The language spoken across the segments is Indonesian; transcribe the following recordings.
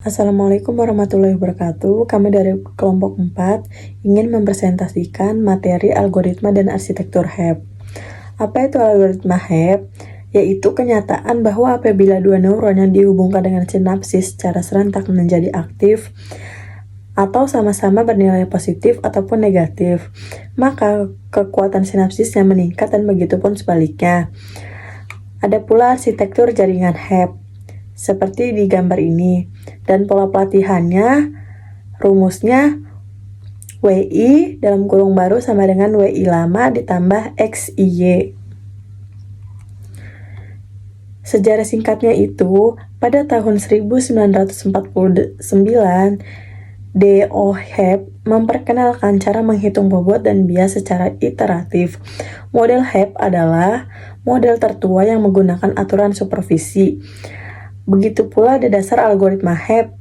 Assalamualaikum warahmatullahi wabarakatuh. Kami dari kelompok 4 ingin mempresentasikan materi algoritma dan arsitektur HEP. Apa itu algoritma HEP? Yaitu kenyataan bahwa apabila dua neuron yang dihubungkan dengan sinapsis secara serentak menjadi aktif atau sama-sama bernilai positif ataupun negatif, maka kekuatan sinapsisnya meningkat dan begitupun sebaliknya. Ada pula arsitektur jaringan HEP, seperti di gambar ini, dan pola pelatihannya, rumusnya WI dalam kurung baru sama dengan WI lama ditambah XIY. Sejarah singkatnya itu, pada tahun 1949, D.O. HEP memperkenalkan cara menghitung bobot dan bias secara iteratif. Model HEP adalah model tertua yang menggunakan aturan supervisi. Begitu pula ada dasar algoritma HEP,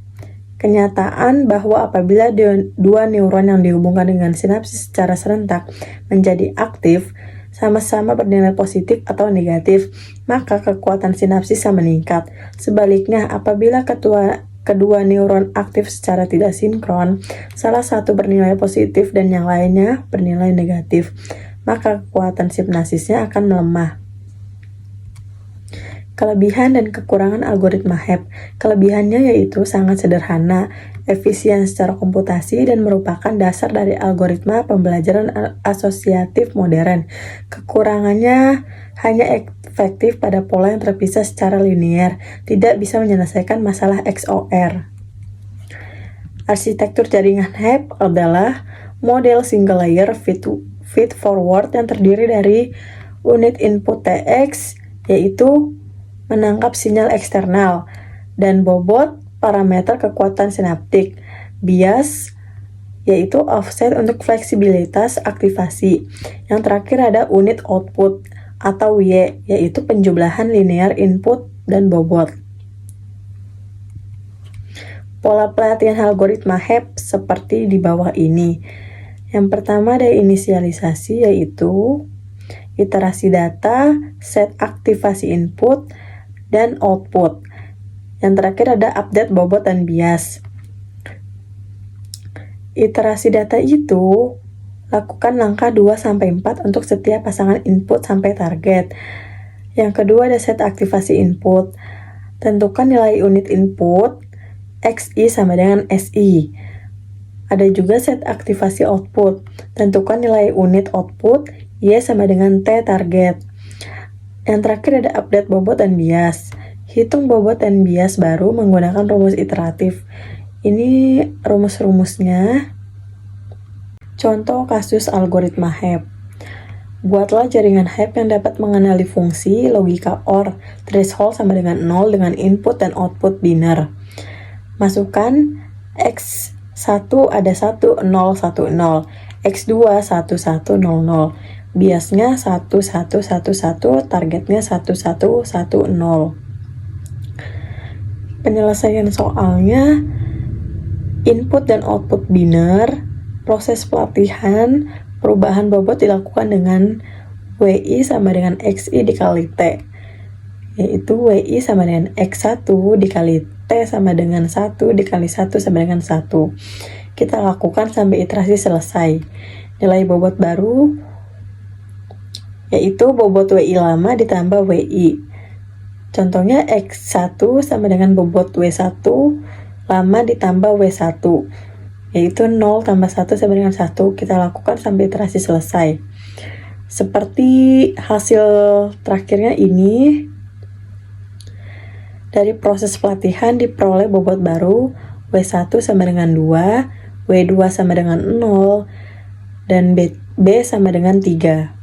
kenyataan bahwa apabila dua neuron yang dihubungkan dengan sinapsis secara serentak menjadi aktif, sama-sama bernilai positif atau negatif, maka kekuatan sinapsisnya meningkat. Sebaliknya, apabila kedua neuron aktif secara tidak sinkron, salah satu bernilai positif dan yang lainnya bernilai negatif, maka kekuatan sinapsisnya akan melemah. Kelebihan dan kekurangan algoritma HEP. Kelebihannya yaitu sangat sederhana, efisien secara komputasi, dan merupakan dasar dari algoritma pembelajaran asosiatif modern. Kekurangannya hanya efektif pada pola yang terpisah secara linear, tidak bisa menyelesaikan masalah XOR. Arsitektur jaringan HEP adalah model single layer feed forward yang terdiri dari unit input TX, yaitu menangkap sinyal eksternal, dan bobot parameter kekuatan sinaptik, bias, yaitu offset untuk fleksibilitas aktivasi. Yang terakhir ada unit output atau Y, yaitu penjumlahan linear input dan bobot. Pola pelatihan algoritma HEP seperti di bawah ini. Yang pertama ada inisialisasi, yaitu iterasi data, set aktivasi input, dan output. Yang terakhir ada update bobot dan bias. Iterasi data itu lakukan langkah 2-4 untuk setiap pasangan input sampai target. Yang kedua ada set aktivasi input. Tentukan nilai unit input XI sama dengan SI. Ada juga set aktivasi output. Tentukan nilai unit output Y sama dengan T target. Yang terakhir ada update bobot dan bias. Hitung bobot dan bias baru menggunakan rumus iteratif. Ini rumus-rumusnya. Contoh kasus algoritma HEP. Buatlah jaringan HEP yang dapat mengenali fungsi logika OR. Threshold sama dengan 0 dengan input dan output biner. Masukkan X1 ada 1, 0, 1, 0. X2 1, 1, 0, 0. Biasnya 1, 1, 1, 1, targetnya 1, 1, 1, 0. Penyelesaian soalnya, input dan output biner, proses pelatihan, perubahan bobot dilakukan dengan WI sama dengan XI dikali T, yaitu WI sama dengan X1 dikali T sama dengan 1 dikali 1 sama dengan 1. Kita lakukan sampai iterasi selesai. Nilai bobot baru yaitu bobot WI lama ditambah WI. Contohnya X1 sama dengan bobot W1 lama ditambah W1, yaitu 0 tambah 1 sama dengan 1. Kita lakukan sampai iterasi selesai. Seperti hasil terakhirnya ini, dari proses pelatihan diperoleh bobot baru W1 sama dengan 2, W2 sama dengan 0, dan B sama dengan 3.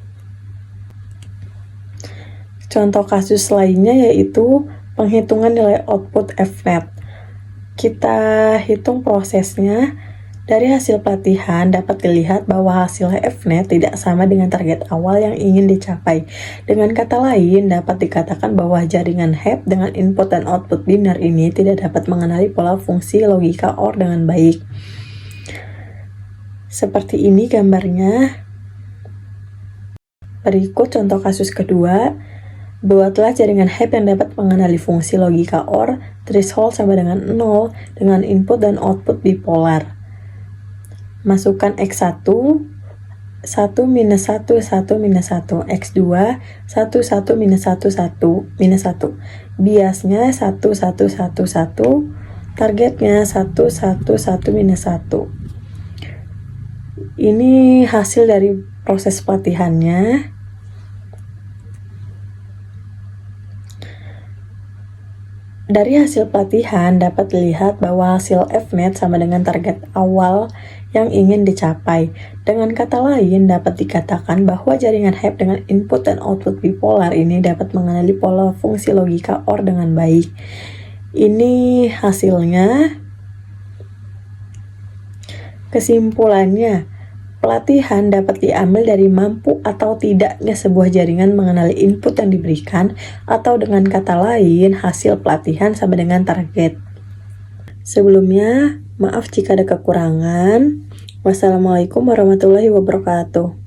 Contoh kasus lainnya yaitu penghitungan nilai output FNET. Kita hitung prosesnya. Dari hasil pelatihan dapat dilihat bahwa hasil FNET tidak sama dengan target awal yang ingin dicapai. Dengan kata lain, dapat dikatakan bahwa jaringan HEP dengan input dan output biner ini tidak dapat mengenali pola fungsi logika OR dengan baik. Seperti ini gambarnya. Berikut contoh kasus kedua. Buatlah jaringan HEP yang dapat mengenali fungsi logika OR, threshold sama dengan 0, dengan input dan output bipolar. Masukkan X1, 1 minus 1, 1 minus 1, X2, 1, 1 minus 1, 1, minus 1. Biasnya 1, 1, 1, 1, targetnya 1, 1, 1, minus 1. Ini hasil dari proses pelatihannya. Dari hasil pelatihan dapat dilihat bahwa hasil FNET sama dengan target awal yang ingin dicapai. Dengan kata lain, dapat dikatakan bahwa jaringan HEP dengan input dan output bipolar ini dapat mengenali pola fungsi logika OR dengan baik. Ini hasilnya. Kesimpulannya, pelatihan dapat diambil dari mampu atau tidaknya sebuah jaringan mengenali input yang diberikan, atau dengan kata lain, hasil pelatihan sama dengan target. Sebelumnya, maaf jika ada kekurangan. Wassalamualaikum warahmatullahi wabarakatuh.